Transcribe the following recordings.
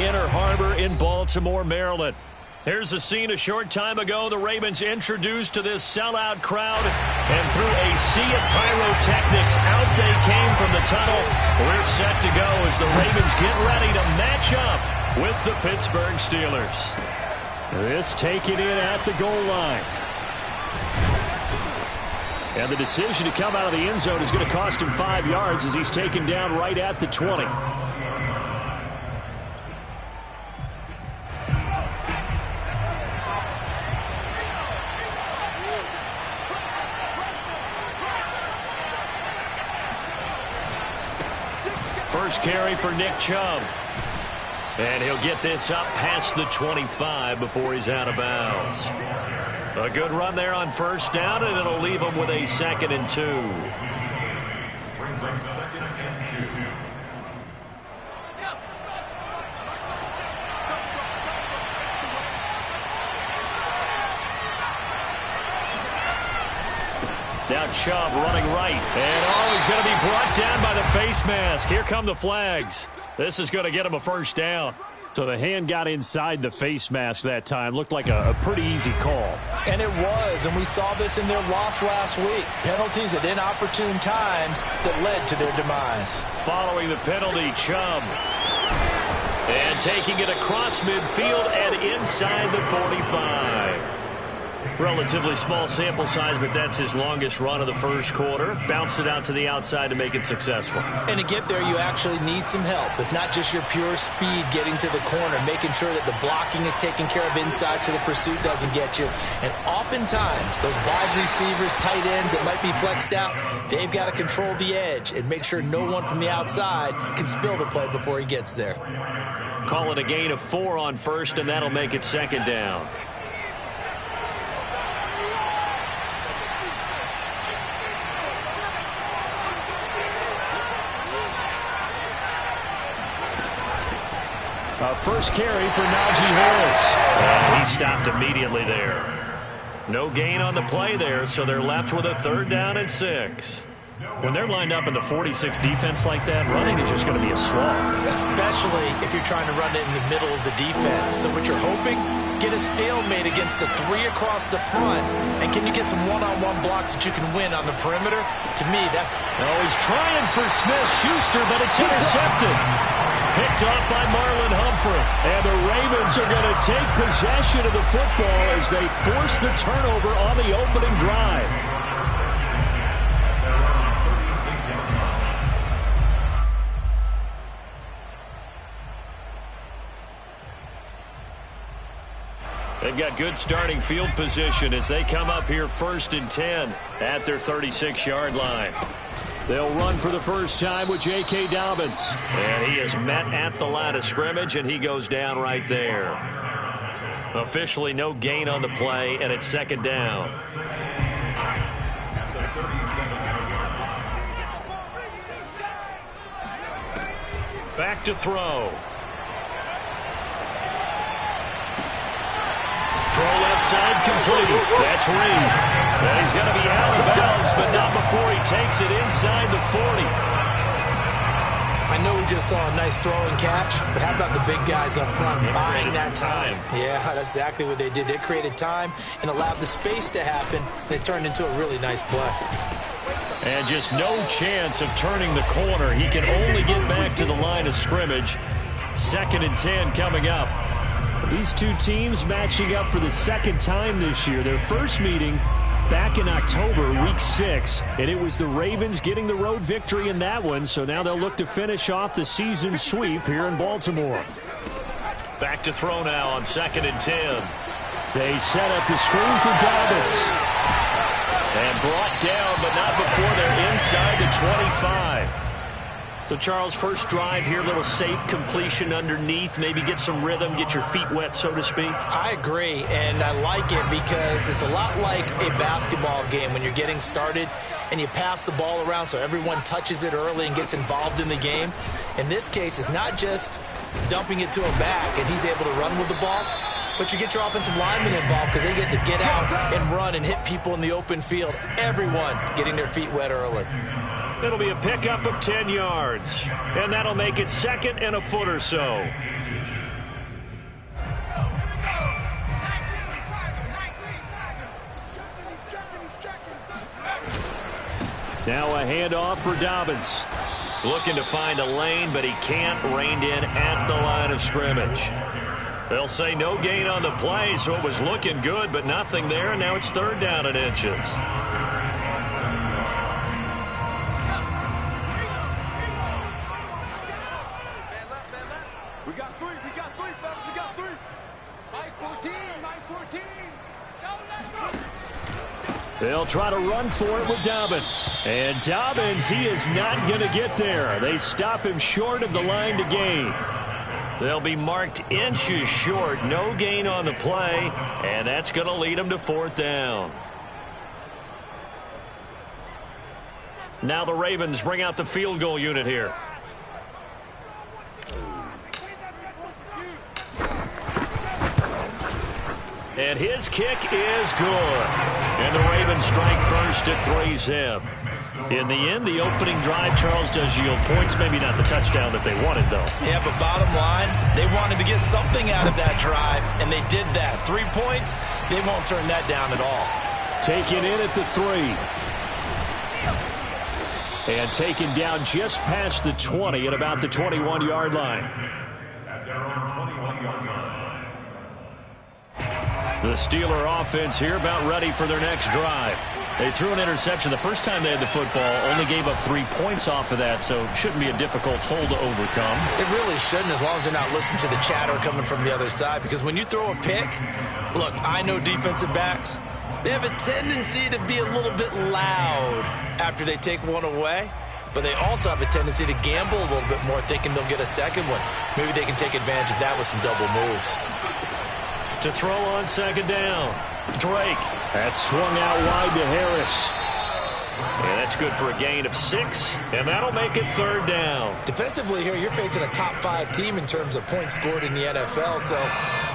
Inner Harbor in Baltimore, Maryland. Here's a scene a short time ago. The Ravens introduced to this sellout crowd, and through a sea of pyrotechnics, out they came from the tunnel. We're set to go as the Ravens get ready to match up with the Pittsburgh Steelers. This taken in at the goal line. And the decision to come out of the end zone is going to cost him 5 yards as he's taken down right at the 20. First carry for Nick Chubb. And he'll get this up past the 25 before he's out of bounds. A good run there on first down, and it'll leave him with a 2nd and 2. Brings up 2nd and 2. Now Chubb running right. And he's going to be brought down by the face mask. Here come the flags. This is going to get him a first down. So the hand got inside the face mask that time. Looked like a pretty easy call. And it was, and we saw this in their loss last week. Penalties at inopportune times that led to their demise. Following the penalty, Chubb. And taking it across midfield and inside the 45. Relatively small sample size, but that's his longest run of the first quarter. Bounced it out to the outside to make it successful. And to get there, you actually need some help. It's not just your pure speed getting to the corner, making sure that the blocking is taken care of inside so the pursuit doesn't get you. And oftentimes, those wide receivers, tight ends that might be flexed out, they've got to control the edge and make sure no one from the outside can spill the play before he gets there. Calling a gain of 4 on first, and that'll make it 2nd down. First carry for Najee Harris. And he stopped immediately there. No gain on the play there, so they're left with a 3rd down and 6. When they're lined up in the 46 defense like that, running is just going to be a slog. Especially if you're trying to run it in the middle of the defense. So what you're hoping, get a stalemate against the 3 across the front. And can you get some one-on-one blocks that you can win on the perimeter? To me, that's... Oh, he's trying for Smith-Schuster, but it's intercepted. Picked off by Marlon Humphrey. And the Ravens are going to take possession of the football as they force the turnover on the opening drive. They've got good starting field position as they come up here 1st and 10 at their 36-yard line. They'll run for the first time with J.K. Dobbins. And he is met at the line of scrimmage, and he goes down right there. Officially no gain on the play, and it's 2nd down. Back to throw. Throw left side complete. That's Reed. And he's going to be out of bounds, but not before he takes it inside the 40. I know we just saw a nice throw and catch, but how about the big guys up front buying that time? Yeah, that's exactly what they did. They created time and allowed the space to happen, and it turned into a really nice play. And just no chance of turning the corner. He can only get back to the line of scrimmage. 2nd and 10 coming up. These two teams matching up for the 2nd time this year. Their first meeting back in October, week 6, and it was the Ravens getting the road victory in that one, so now they'll look to finish off the season sweep here in Baltimore. Back to throw now on 2nd and 10. They set up the screen for Dobbins. And brought down, but not before they're inside the 25. So, Charles, first drive here, little safe completion underneath, maybe get some rhythm, get your feet wet, so to speak. I agree, and I like it because it's a lot like a basketball game when you're getting started and you pass the ball around so everyone touches it early and gets involved in the game. In this case, it's not just dumping it to a back and he's able to run with the ball, but you get your offensive linemen involved because they get to get out and run and hit people in the open field. Everyone getting their feet wet early. It'll be a pickup of 10 yards. And that'll make it 2nd and a foot or so. Now a handoff for Dobbins. Looking to find a lane, but he can't. Reined in at the line of scrimmage. They'll say no gain on the play, so it was looking good, but nothing there, and now it's 3rd down and inches. They'll try to run for it with Dobbins. And Dobbins, he is not going to get there. They stop him short of the line to gain. They'll be marked inches short. No gain on the play, and that's going to lead them to 4th down. Now the Ravens bring out the field goal unit here. And his kick is good. And the Ravens strike first at 3-zip. In the end, the opening drive, Charles, does yield points. Maybe not the touchdown that they wanted, though. Yeah, but bottom line, they wanted to get something out of that drive, and they did that. 3 points, they won't turn that down at all. Taken in at the 3. And taken down just past the 20 at about the 21-yard line. At their own 21-yard line. The Steeler offense here about ready for their next drive. They threw an interception the first time they had the football, only gave up 3 points off of that, so it shouldn't be a difficult hole to overcome. It really shouldn't, as long as they're not listening to the chatter coming from the other side, because when you throw a pick, look, I know defensive backs, they have a tendency to be a little bit loud after they take one away, but they also have a tendency to gamble a little bit more, thinking they'll get a second one. Maybe they can take advantage of that with some double moves. To throw on 2nd down. Drake. That's swung out wide to Harris. And that's good for a gain of 6. And that'll make it 3rd down. Defensively here, you're facing a top 5 team in terms of points scored in the NFL. So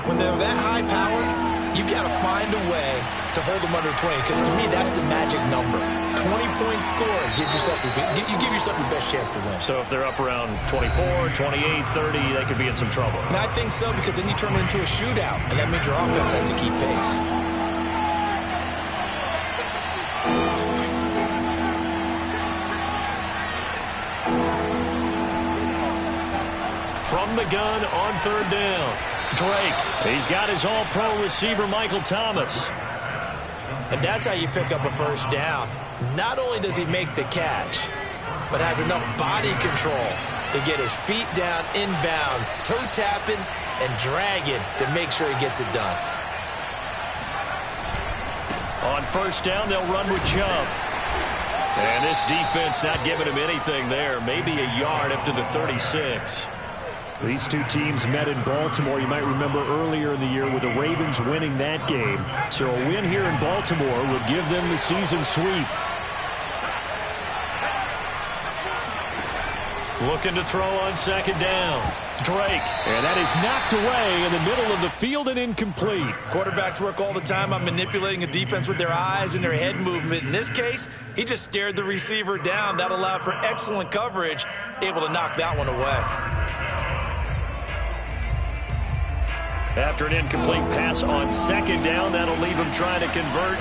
when they're that high power, you've got to find a way to hold them under 20. Because to me, that's the magic number. 20-point score gives yourself you give yourself your best chance to win. So if they're up around 24, 28, 30, they could be in some trouble. And I think so, because then you turn it into a shootout, and that means your offense has to keep pace. From the gun on 3rd down. Drake. He's got his all-pro receiver, Michael Thomas. And that's how you pick up a 1st down. Not only does he make the catch, but has enough body control to get his feet down inbounds, toe tapping and dragging to make sure he gets it done. On 1st down, they'll run with Chubb. And this defense not giving him anything there. Maybe a yard up to the 36. These two teams met in Baltimore. You might remember earlier in the year with the Ravens winning that game. So a win here in Baltimore would give them the season sweep. Looking to throw on 2nd down. Drake. And that is knocked away in the middle of the field and incomplete. Quarterbacks work all the time on manipulating a defense with their eyes and their head movement. In this case, he just stared the receiver down. That allowed for excellent coverage, able to knock that one away. After an incomplete pass on 2nd down, that'll leave him trying to convert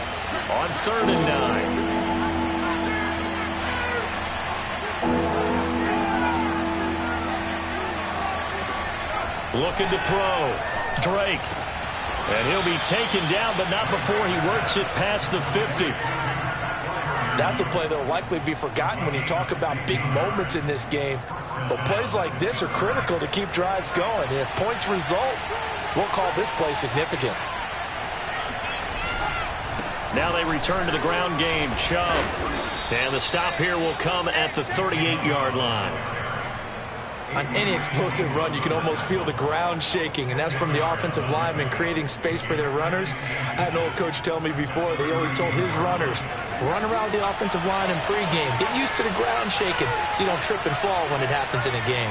on 3rd and 9. Looking to throw. Drake. And he'll be taken down, but not before he works it past the 50. That's a play that will likely be forgotten when you talk about big moments in this game. But plays like this are critical to keep drives going. And if points result, we'll call this play significant. Now they return to the ground game. Chubb. And the stop here will come at the 38-yard line. On any explosive run, you can almost feel the ground shaking, and that's from the offensive linemen creating space for their runners. I had an old coach tell me before, they always told his runners, run around the offensive line in pregame. Get used to the ground shaking so you don't trip and fall when it happens in a game.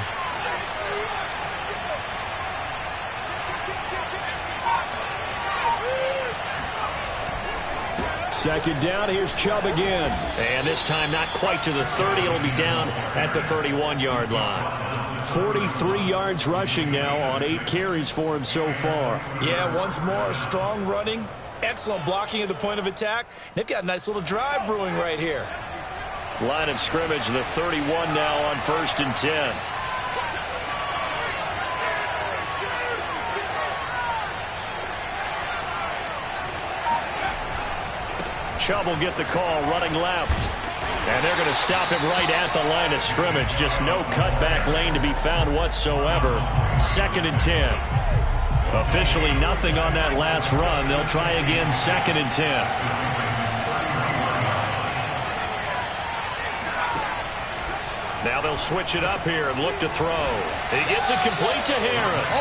Second down, here's Chubb again. And this time not quite to the 30. It'll be down at the 31-yard line. 43 yards rushing now on 8 carries for him so far. Yeah, once more, strong running, excellent blocking at the point of attack. They've got a nice little drive brewing right here. Line of scrimmage, the 31 now on 1st and 10. Chubb will get the call, running left. And they're going to stop him right at the line of scrimmage. Just no cutback lane to be found whatsoever. 2nd and 10. Officially nothing on that last run. They'll try again, 2nd and 10. Now they'll switch it up here and look to throw. He gets it complete to Harris.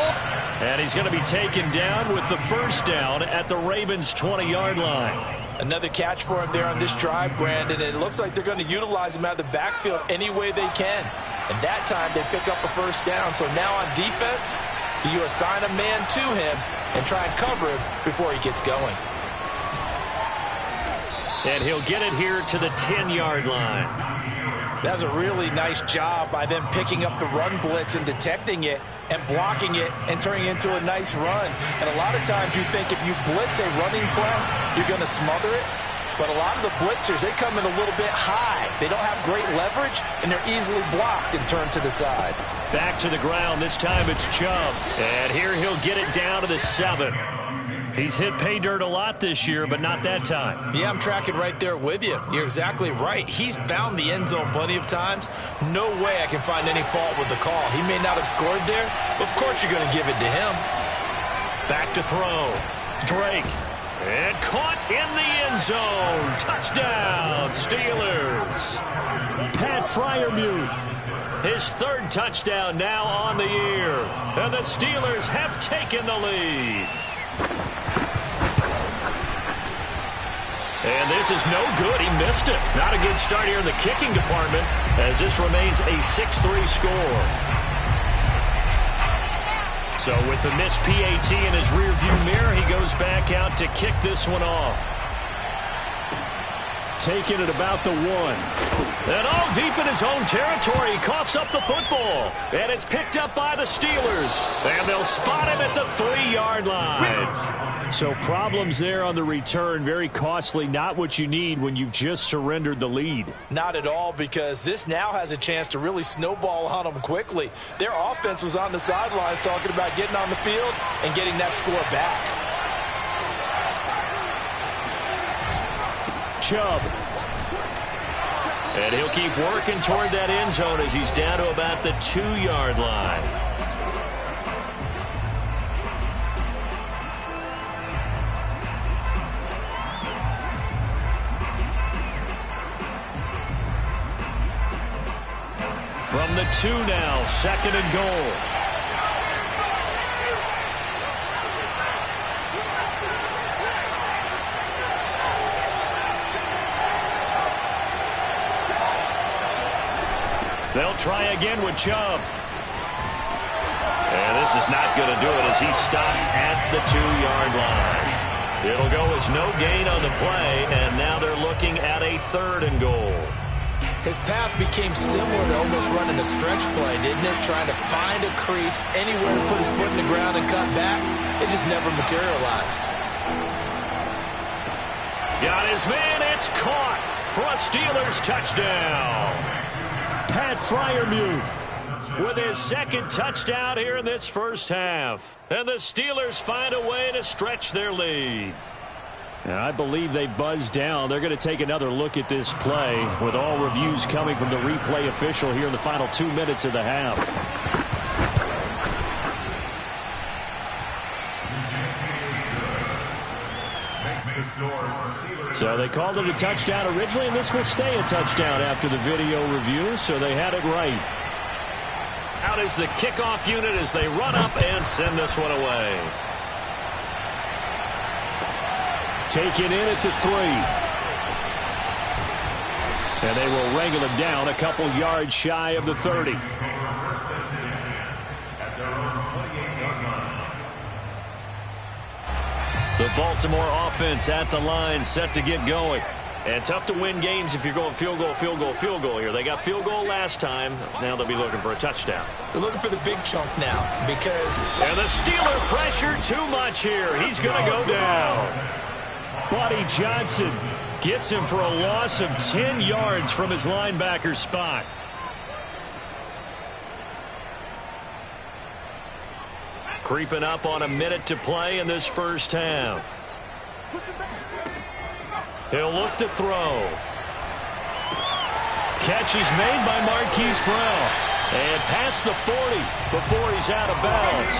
And he's going to be taken down with the first down at the Ravens' 20-yard line. Another catch for him there on this drive, Brandon. And it looks like they're going to utilize him out of the backfield any way they can. And that time they pick up a first down. So now on defense, you assign a man to him and try and cover him before he gets going. And he'll get it here to the 10-yard line. That's a really nice job by them picking up the run blitz and detecting it and blocking it and turning it into a nice run. And a lot of times you think if you blitz a running play, you're going to smother it. But a lot of the blitzers, they come in a little bit high. They don't have great leverage, and they're easily blocked and turned to the side. Back to the ground. This time it's Chubb. And here he'll get it down to the 7. He's hit pay dirt a lot this year, but not that time. Yeah, I'm tracking right there with you. You're exactly right. He's found the end zone plenty of times. No way I can find any fault with the call. He may not have scored there, but of course you're going to give it to him. Back to throw. Drake. And caught in the end zone. Touchdown, Steelers. Pat Freiermuth. His 3rd touchdown now on the year. And the Steelers have taken the lead. And this is no good. He missed it. Not a good start here in the kicking department as this remains a 6-3 score. So with the missed PAT in his rearview mirror, he goes back out to kick this one off. Taking it about the 1. And all deep in his own territory, he coughs up the football. And it's picked up by the Steelers. And they'll spot him at the 3-yard line. So problems there on the return. Very costly. Not what you need when you've just surrendered the lead. Not at all, because this now has a chance to really snowball on them quickly. Their offense was on the sidelines talking about getting on the field and getting that score back. Chubb. And he'll keep working toward that end zone as he's down to about the 2-yard line. From the 2 now, 2nd and goal. They'll try again with Chubb. And this is not going to do it as he's stopped at the 2-yard line. It'll go as no gain on the play, and now they're looking at a 3rd and goal. His path became similar to almost running a stretch play, didn't it? Trying to find a crease, anywhere to put his foot in the ground and cut back. It just never materialized. Got his man. It's caught for a Steelers touchdown. Pat Freiermuth with his 2nd touchdown here in this first half. And the Steelers find a way to stretch their lead. And I believe they buzzed down. They're going to take another look at this play with all reviews coming from the replay official here in the final 2 minutes of the half. So they called it a touchdown originally, and this will stay a touchdown after the video review, so they had it right. Out is the kickoff unit as they run up and send this one away. Taken in at the 3. And they will wrangle him down a couple yards shy of the 30. The The Baltimore offense at the line, set to get going. And tough to win games if you're going field goal, field goal, field goal here. They got field goal last time. Now they'll be looking for a touchdown. They're looking for the big chunk now because... And the Steeler pressure too much here. He's going to go down. Buddy Johnson gets him for a loss of 10 yards from his linebacker spot. Creeping up on a minute to play in this first half. He'll look to throw. Catch is made by Marquise Brown. And past the 40 before he's out of bounds.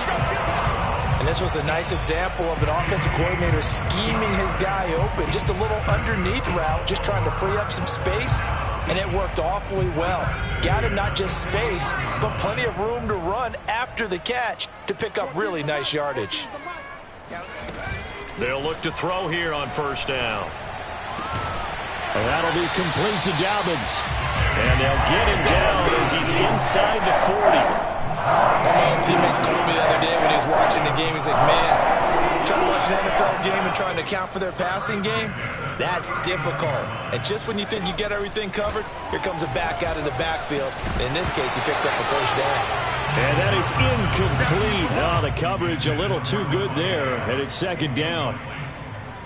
And this was a nice example of an offensive coordinator scheming his guy open. Just a little underneath route, just trying to free up some space. And it worked awfully well. Got him not just space, but plenty of room to run after the catch to pick up really nice yardage. They'll look to throw here on first down. And that'll be complete to Dobbins. And they'll get him down as he's inside the 40. My teammates called me the other day when he was watching the game. He's like, man, trying to watch an NFL game and trying to account for their passing game, that's difficult. And just when you think you get everything covered, here comes a back out of the backfield. In this case, he picks up a first down. And that is incomplete. Oh, the coverage a little too good there, and it's second down.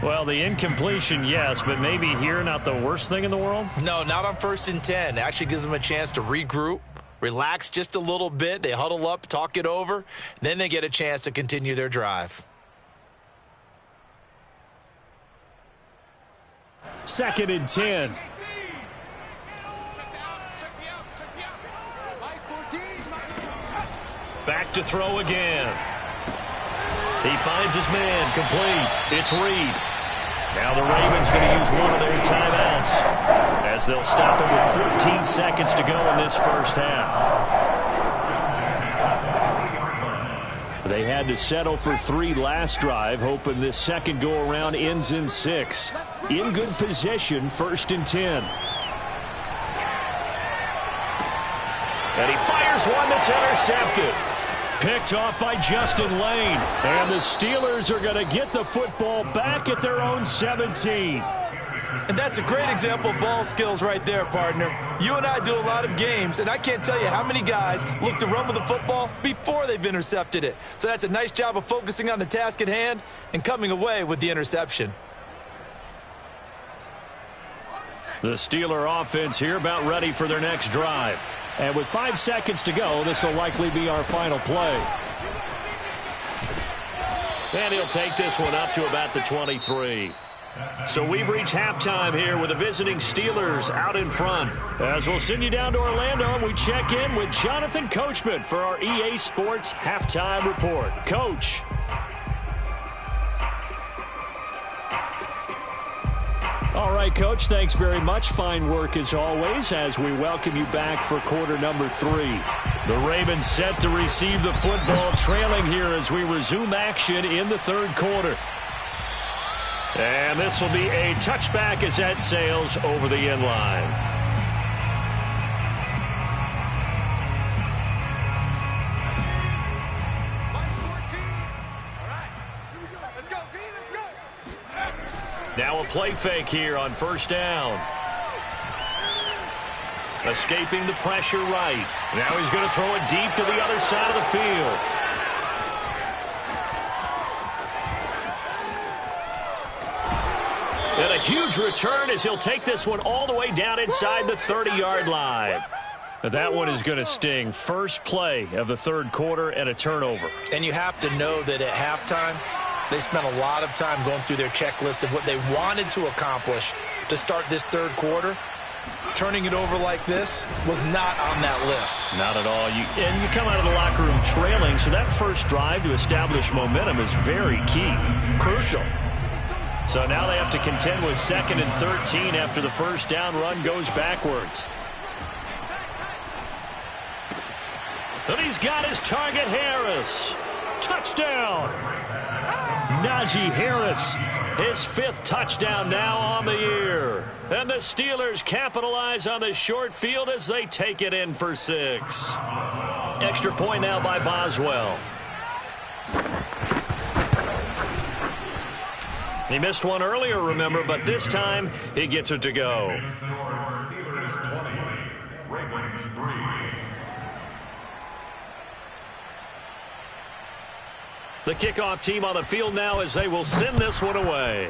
Well, the incompletion, yes, but maybe here not the worst thing in the world? No, not on 1st and 10. It actually gives them a chance to regroup, relax just a little bit. They huddle up, talk it over. Then they get a chance to continue their drive. 2nd and 10. Back to throw again. He finds his man, complete. It's Reed. Now the Ravens going to use one of their timeouts as they'll stop him with 14 seconds to go in this first half. They had to settle for 3 last drive, hoping this second go-around ends in 6. In good position, 1st and 10. And he fires one that's intercepted. Picked off by Justin Lane. And the Steelers are going to get the football back at their own 17. And that's a great example of ball skills right there, partner. You and I do a lot of games, and I can't tell you how many guys look to run with the football before they've intercepted it. So that's a nice job of focusing on the task at hand and coming away with the interception. The Steeler offense here about ready for their next drive. And with 5 seconds to go, this will likely be our final play. And he'll take this one up to about the 23. So we've reached halftime here with the visiting Steelers out in front. As we'll send you down to Orlando, and we check in with Jonathan Coachman for our EA Sports Halftime Report. Coach. All right, Coach, thanks very much. Fine work as always as we welcome you back for quarter number 3. The Ravens set to receive the football, trailing here as we resume action in the third quarter. And this will be a touchback as that sails over the end line. Now a play fake here on first down. Escaping the pressure right. Now he's going to throw it deep to the other side of the field. And a huge return as he'll take this one all the way down inside the 30-yard line. That one is going to sting. First play of the third quarter and a turnover. And you have to know that at halftime, they spent a lot of time going through their checklist of what they wanted to accomplish to start this third quarter. Turning it over like this was not on that list. Not at all. And you come out of the locker room trailing, so that first drive to establish momentum is very key. Crucial. So now they have to contend with 2nd and 13 after the first down run goes backwards. And he's got his target, Harris. Touchdown. Najee Harris, his 5th touchdown now on the year. And the Steelers capitalize on the short field as they take it in for 6. Extra point now by Boswell. He missed one earlier, remember, but this time he gets it to go. Steelers 20, Ravens 3. The kickoff team on the field now as they will send this one away.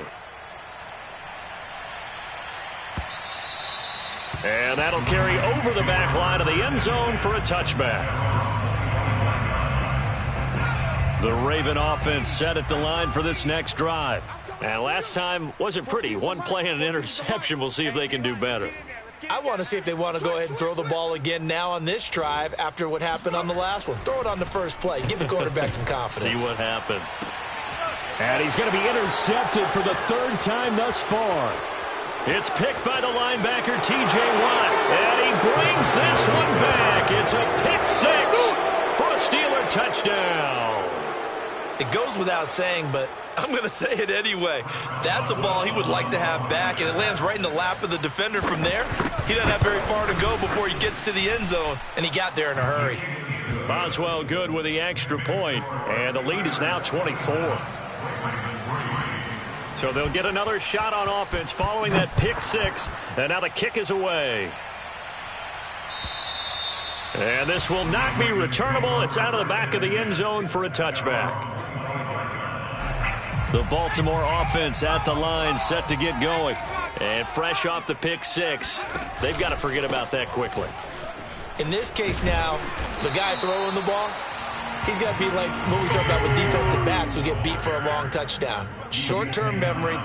And that'll carry over the back line of the end zone for a touchback. The Raven offense set at the line for this next drive. And last time wasn't pretty. One play and an interception. We'll see if they can do better. I want to see if they want to go ahead and throw the ball again now on this drive after what happened on the last one. Throw it on the first play. Give the quarterback some confidence. See what happens. And he's going to be intercepted for the third time thus far. It's picked by the linebacker, T.J. Watt. And he brings this one back. It's a pick six for a Steeler touchdown. It goes without saying, but I'm going to say it anyway. That's a ball he would like to have back, and it lands right in the lap of the defender from there. He doesn't have very far to go before he gets to the end zone, and he got there in a hurry. Boswell good with the extra point, and the lead is now 24. So they'll get another shot on offense following that pick six, and now the kick is away. And this will not be returnable. It's out of the back of the end zone for a touchback. The Baltimore offense at the line, set to get going. And fresh off the pick six, they've got to forget about that quickly. In this case now, the guy throwing the ball, he's got to be like what we talk about with defensive backs who get beat for a long touchdown. Short-term memory,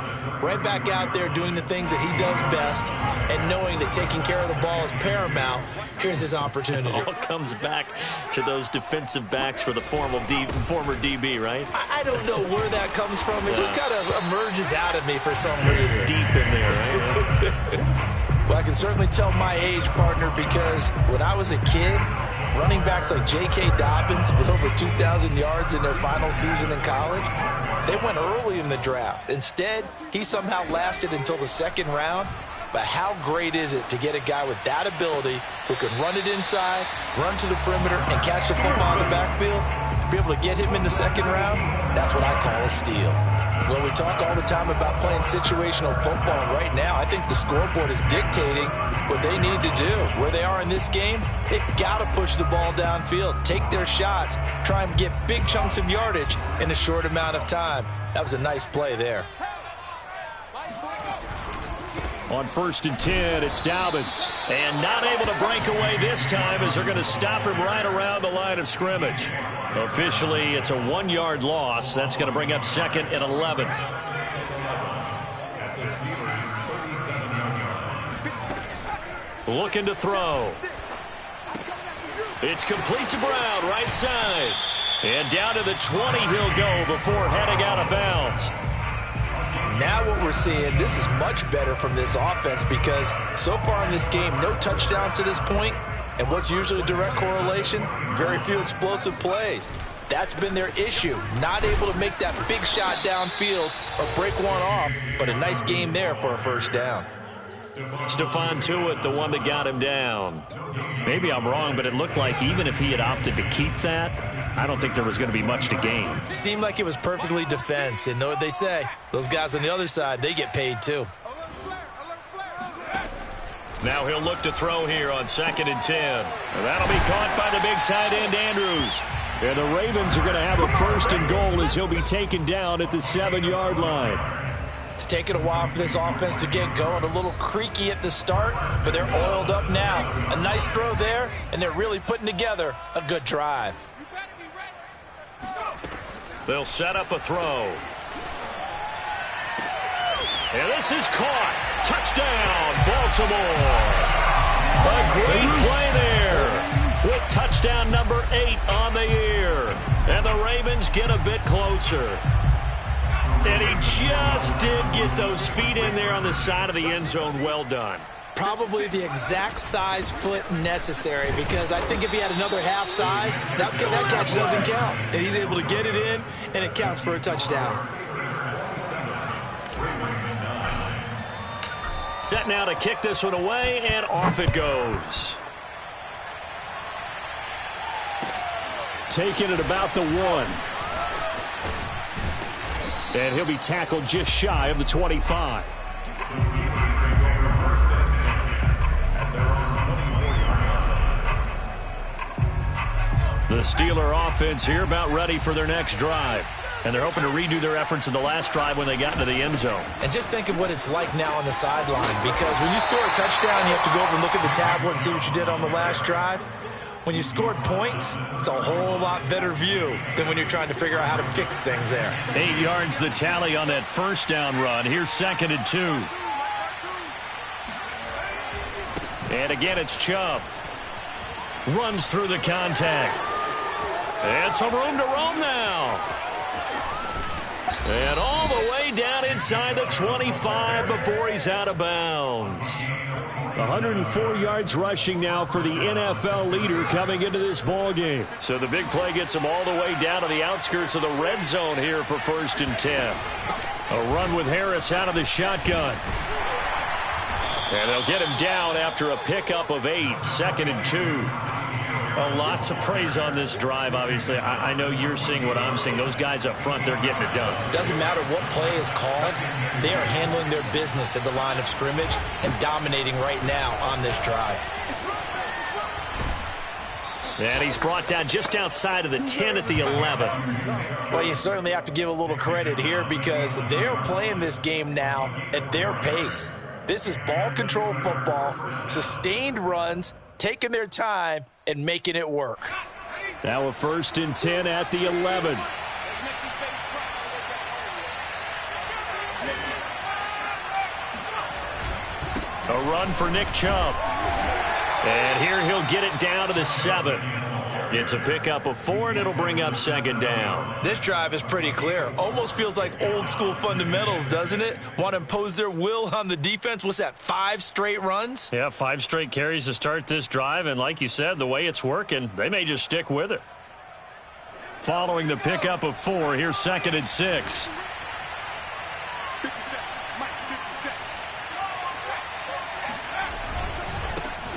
right back out there doing the things that he does best, and knowing that taking care of the ball is paramount. Here's his opportunity. It all comes back to those defensive backs for the former DB, right? I don't know where that comes from. It just kind of emerges out of me for some reason. It's deep in there, right? Well, I can certainly tell my age, partner, because when I was a kid, running backs like J.K. Dobbins with over 2,000 yards in their final season in college, they went early in the draft. Instead, he somehow lasted until the second round. But how great is it to get a guy with that ability who can run it inside, run to the perimeter, and catch the football in the backfield? To be able to get him in the second round, that's what I call a steal. Well, we talk all the time about playing situational football, and right now I think the scoreboard is dictating what they need to do. Where they are in this game, they've got to push the ball downfield, take their shots, try and get big chunks of yardage in a short amount of time. That was a nice play there. On 1st and 10, it's Dobbins. And not able to break away this time as they're going to stop him right around the line of scrimmage. Officially, it's a 1-yard loss. That's going to bring up 2nd and 11. Looking to throw. It's complete to Brown, right side. And down to the 20 he'll go before heading out of bounds. Now what we're seeing, this is much better from this offense because so far in this game, no touchdown to this point. And what's usually a direct correlation? Very few explosive plays. That's been their issue. Not able to make that big shot downfield or break one off, but a nice game there for a first down. Stephon Tuitt, the one that got him down. Maybe I'm wrong, but it looked like even if he had opted to keep that, I don't think there was going to be much to gain. Seemed like it was perfectly defense. And know what they say? Those guys on the other side, they get paid too. Now he'll look to throw here on 2nd and 10. And that'll be caught by the big tight end, Andrews. And the Ravens are going to have a 1st and goal as he'll be taken down at the 7-yard line. It's taken a while for this offense to get going. A little creaky at the start, but they're oiled up now. A nice throw there, and they're really putting together a good drive. They'll set up a throw. And this is caught. Touchdown, Baltimore. A great play there with touchdown number 8 on the year. And the Ravens get a bit closer. And he just did get those feet in there on the side of the end zone. Well done. Probably the exact size foot necessary because I think if he had another half size, that catch doesn't count. And he's able to get it in, and it counts for a touchdown. Set now to kick this one away, and off it goes. Taking it about the 1. And he'll be tackled just shy of the 25. The Steelers take over first and 10 at their own 24-yard line. The Steeler offense here about ready for their next drive. And they're hoping to redo their efforts in the last drive when they got into the end zone. And just think of what it's like now on the sideline, because when you score a touchdown, you have to go over and look at the tablet and see what you did on the last drive. When you scored points, it's a whole lot better view than when you're trying to figure out how to fix things there. 8 yards the tally on that first down run. Here's 2nd and 2. And again, it's Chubb. Runs through the contact. And some room to roam now. And all the way down inside the 25 before he's out of bounds. 104 yards rushing now for the NFL leader coming into this ball game. So the big play gets him all the way down to the outskirts of the red zone here for 1st and 10. A run with Harris out of the shotgun. And they'll get him down after a pickup of 8. 2nd and 2. A lot to praise on this drive, obviously. I know you're seeing what I'm seeing. Those guys up front, they're getting it done. Doesn't matter what play is called. They are handling their business at the line of scrimmage and dominating right now on this drive. And he's brought down just outside of the 10 at the 11. Well, you certainly have to give a little credit here because they're playing this game now at their pace. This is ball control football, sustained runs, taking their time, and making it work. Now a 1st and 10 at the 11. A run for Nick Chubb. And here he'll get it down to the 7. It's a pickup of 4, and it'll bring up 2nd down. This drive is pretty clear. Almost feels like old school fundamentals, doesn't it? Want to impose their will on the defense. What's that, 5 straight runs? Yeah, 5 straight carries to start this drive, and like you said, the way it's working, they may just stick with it. Following the pickup of 4, here's 2nd and 6.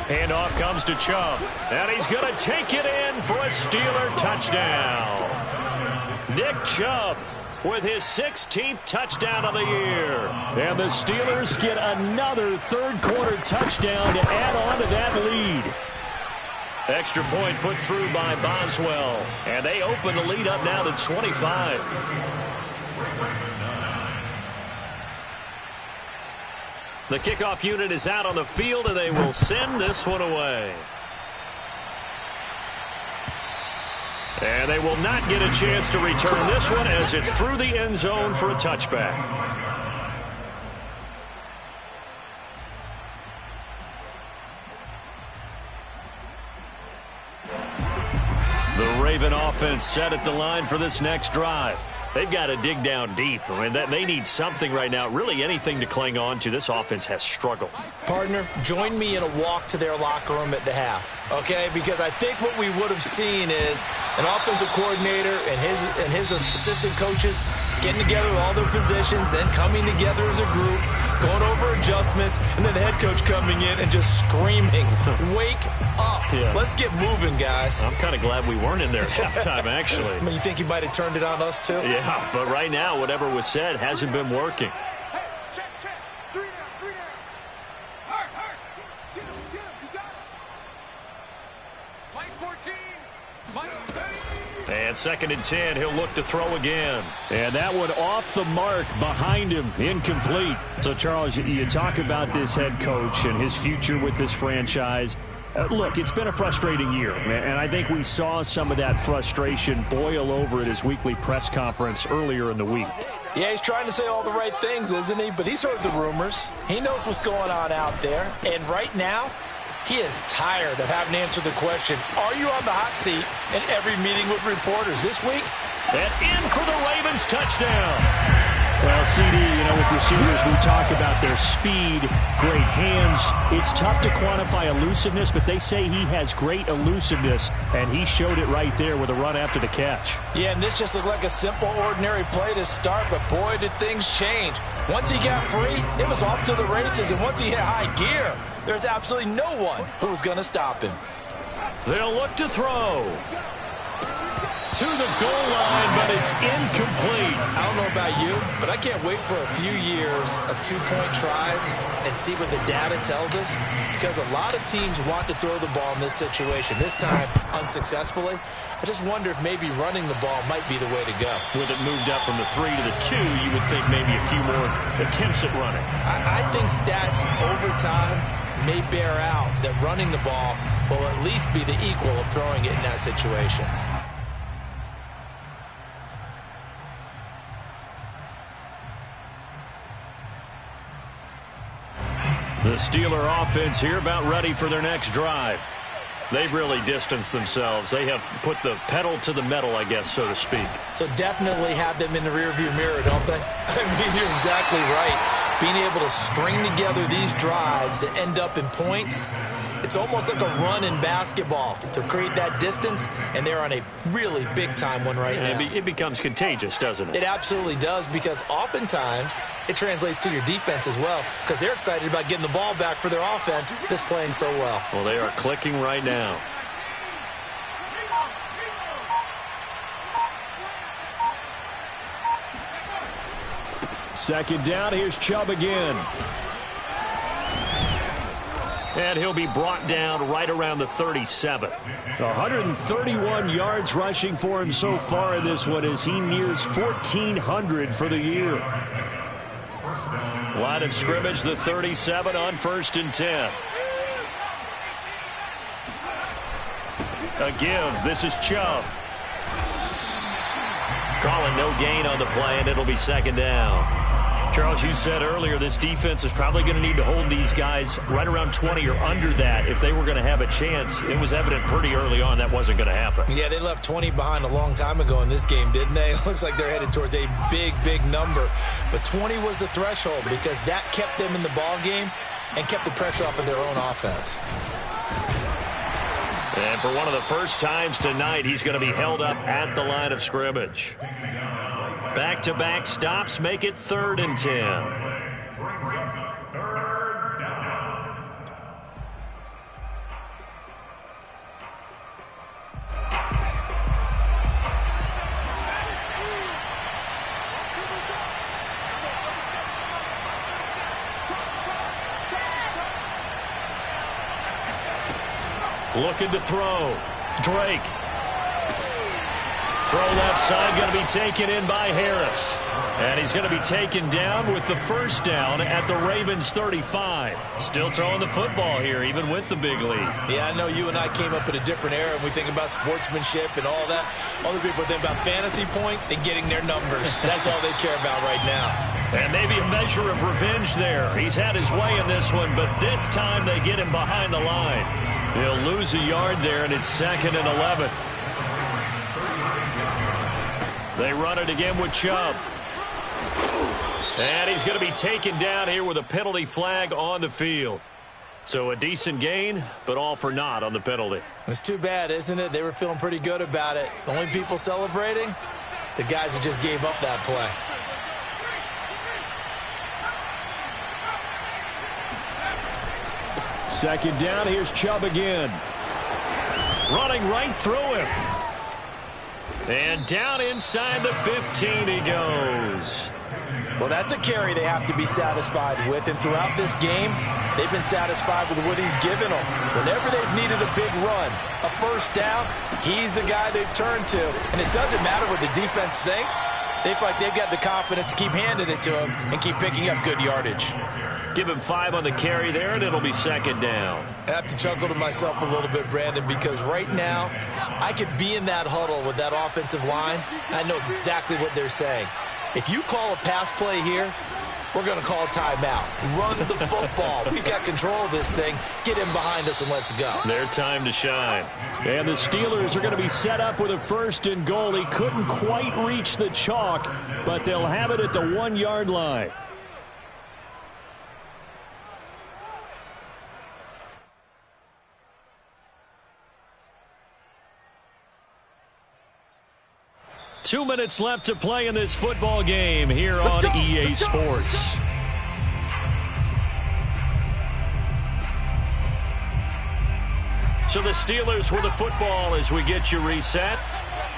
Handoff comes to Chubb, and he's going to take it in for a Steeler touchdown. Nick Chubb with his 16th touchdown of the year. And the Steelers get another third-quarter touchdown to add on to that lead. Extra point put through by Boswell, and they open the lead up now to 25. The kickoff unit is out on the field, and they will send this one away. And they will not get a chance to return this one as it's through the end zone for a touchback. The Raven offense set at the line for this next drive. They've got to dig down deep. I mean, they need something right now, really anything to cling on to. This offense has struggled. Partner, join me in a walk to their locker room at the half, okay? Because I think what we would have seen is an offensive coordinator and his assistant coaches getting together with all their positions, then coming together as a group, going over adjustments, and then the head coach coming in and just screaming, wake up. Yeah. Let's get moving, guys. I'm kind of glad we weren't in there at halftime, actually. I mean, you think he might have turned it on us, too? Yeah, but right now, whatever was said hasn't been working. And 2nd and 10, he'll look to throw again. And that one off the mark behind him, incomplete. So, Charles, you talk about this head coach and his future with this franchise. Look, it's been a frustrating year, and I think we saw some of that frustration boil over at his weekly press conference earlier in the week. Yeah, he's trying to say all the right things, isn't he? But he's heard the rumors. He knows what's going on out there. And right now, he is tired of having to answer the question, are you on the hot seat in every meeting with reporters this week? That's in for the Ravens touchdown. Well, CD, with receivers, we talk about their speed, great hands. It's tough to quantify elusiveness, but they say he has great elusiveness, and he showed it right there with a run after the catch. Yeah, and this just looked like a simple, ordinary play to start, but boy, did things change. Once he got free, it was off to the races, and once he hit high gear, there's absolutely no one who was going to stop him. They'll look to throw. to the goal line, but it's incomplete. I don't know about you, but I can't wait for a few years of two-point tries and see what the data tells us, because a lot of teams want to throw the ball in this situation. This time, unsuccessfully. I just wonder if maybe running the ball might be the way to go. With it moved up from the 3 to the 2, you would think maybe a few more attempts at running. I think stats over time may bear out that running the ball will at least be the equal of throwing it in that situation. The Steeler offense here about ready for their next drive. They've really distanced themselves. They have put the pedal to the metal, I guess, so to speak. So definitely have them in the rearview mirror, don't they? I mean, you're exactly right. Being able to string together these drives that end up in points, it's almost like a run in basketball to create that distance, and they're on a really big-time one right now. It becomes contagious, doesn't it? It absolutely does, because oftentimes it translates to your defense as well, because they're excited about getting the ball back for their offense that's playing so well. Well, they are clicking right now. Second down, here's Chubb again. And he'll be brought down right around the 37. 131 yards rushing for him so far in this one as he nears 1,400 for the year. Line of scrimmage, the 37 on 1st and 10. A give. This is Chubb. Calling no gain on the play, and it'll be second down. Charles, you said earlier this defense is probably going to need to hold these guys right around 20 or under that if they were going to have a chance. It was evident pretty early on that wasn't going to happen. Yeah, they left 20 behind a long time ago in this game, didn't they? It looks like they're headed towards a big, big number. But 20 was the threshold because that kept them in the ball game and kept the pressure off of their own offense. And for one of the first times tonight, he's going to be held up at the line of scrimmage. Back-to-back stops make it 3rd and 10. Brings up 3rd down. Looking to throw. Drake. Throw left side, going to be taken in by Harris. And he's going to be taken down with the first down at the Ravens 35. Still throwing the football here, even with the big lead. Yeah, I know you and I came up in a different era, and we think about sportsmanship and all that. Other people think about fantasy points and getting their numbers. That's all they care about right now. And maybe a measure of revenge there. He's had his way in this one, but this time they get him behind the line. He'll lose a yard there, and it's 2nd and 11. They run it again with Chubb. And he's going to be taken down here with a penalty flag on the field. So a decent gain, but all for naught on the penalty. It's too bad, isn't it? They were feeling pretty good about it. The only people celebrating, the guys who just gave up that play. Second down, here's Chubb again. Running right through him. And down inside the 15 he goes. Well, that's a carry they have to be satisfied with. And throughout this game, they've been satisfied with what he's given them. Whenever they've needed a big run, a first down, he's the guy they've turned to. And it doesn't matter what the defense thinks. They feel like they've got the confidence to keep handing it to him and keep picking up good yardage. Give him 5 on the carry there, and it'll be second down. I have to chuckle to myself a little bit, Brandon, because right now I could be in that huddle with that offensive line. I know exactly what they're saying. If you call a pass play here, we're going to call a timeout. Run the football. We've got control of this thing. Get him behind us and let's go. Their time to shine. And the Steelers are going to be set up with a 1st and goal. He couldn't quite reach the chalk, but they'll have it at the 1-yard line. Two minutes left to play in this football game here on EA Sports. So the Steelers with the football as we get you reset.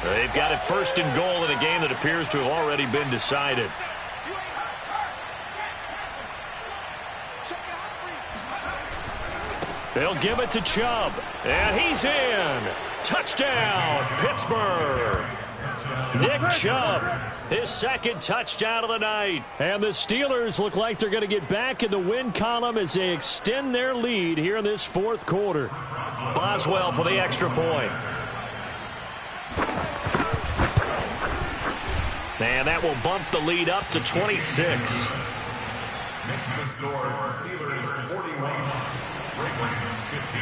They've got it first and goal in a game that appears to have already been decided. They'll give it to Chubb, and he's in. Touchdown, Pittsburgh. Nick Chubb, his second touchdown of the night. And the Steelers look like they're going to get back in the win column as they extend their lead here in this fourth quarter. Boswell for the extra point. And that will bump the lead up to 26. Next to score, Steelers 41, Ravens 15.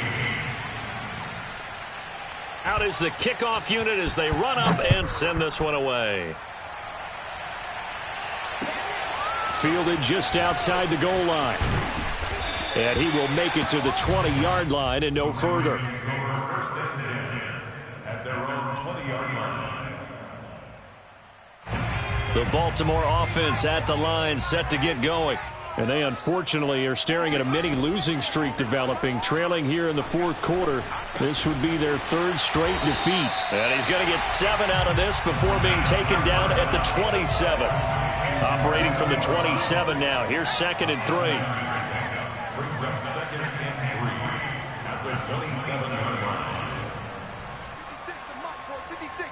Out is the kickoff unit as they run up and send this one away. Fielded just outside the goal line. And he will make it to the 20-yard line and no further. First and 10 at their own 20-yard line. The Baltimore offense at the line, set to get going. And they unfortunately are staring at a mini losing streak developing, trailing here in the fourth quarter. This would be their third straight defeat. And he's going to get 7 out of this before being taken down at the 27. Operating from the 27 now. Here's 2nd and 3. Brings up 2nd and 3 at the 27-yard line. 56,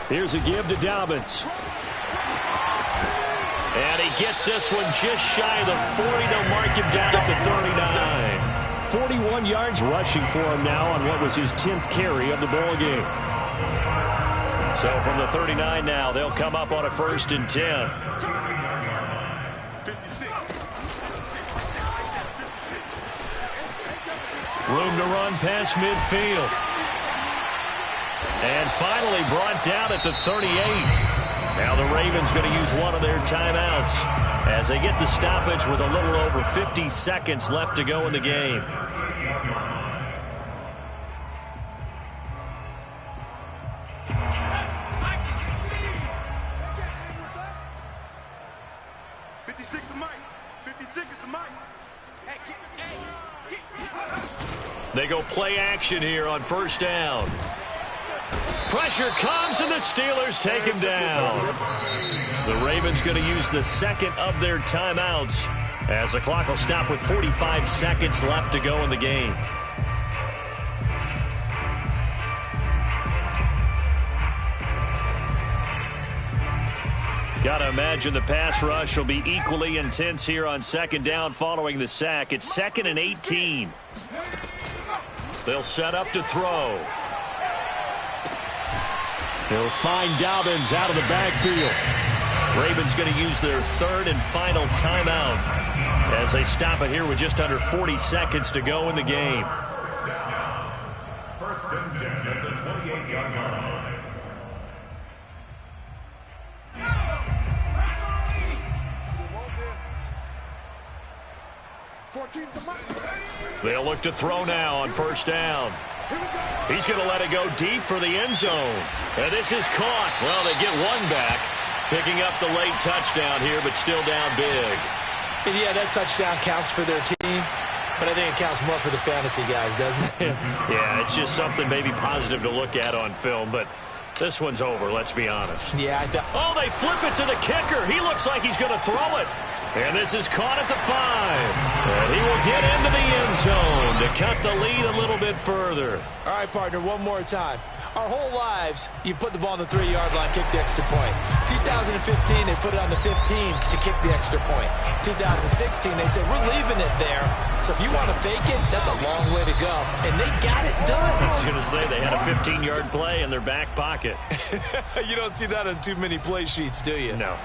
Here's a give to Dobbins. And he gets this one just shy of the 40. They'll mark him down at the 39. 41 yards rushing for him now on what was his 10th carry of the ball game. So from the 39 now, they'll come up on a 1st and 10. 56. Room to run past midfield. And finally brought down at the 38. Now the Ravens going to use one of their timeouts as they get the stoppage with a little over 50 seconds left to go in the game. They go play action here on 1st down. Pressure comes, and the Steelers take him down. The Ravens going to use the 2nd of their timeouts as the clock will stop with 45 seconds left to go in the game. Got to imagine the pass rush will be equally intense here on 2nd down following the sack. It's 2nd and 18. They'll set up to throw. He'll find Dobbins out of the backfield. Ravens going to use their 3rd and final timeout as they stop it here with just under 40 seconds to go in the game. 1st and 10 at the 28-yard line. They'll look to throw now on 1st down. He's going to let it go deep for the end zone. And this is caught. Well, they get one back, picking up the late touchdown here, but still down big. And yeah, that touchdown counts for their team, but I think it counts more for the fantasy guys, doesn't it? Yeah, it's just something maybe positive to look at on film, but this one's over, let's be honest. Yeah, I thought. Oh, they flip it to the kicker. He looks like he's going to throw it. And this is caught at the 5. And he will get into the end zone to cut the lead a little bit further. All right, partner, one more time. Our whole lives, you put the ball on the 3-yard line, kick the extra point. 2015, they put it on the 15 to kick the extra point. 2016, they said, we're leaving it there. So if you want to fake it, that's a long way to go. And they got it done. I was going to say they had a 15-yard play in their back pocket. You don't see that on too many play sheets, do you? No.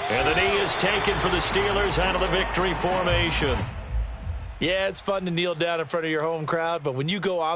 And the knee is taken for the Steelers out of the victory formation. Yeah, it's fun to kneel down in front of your home crowd, but when you go on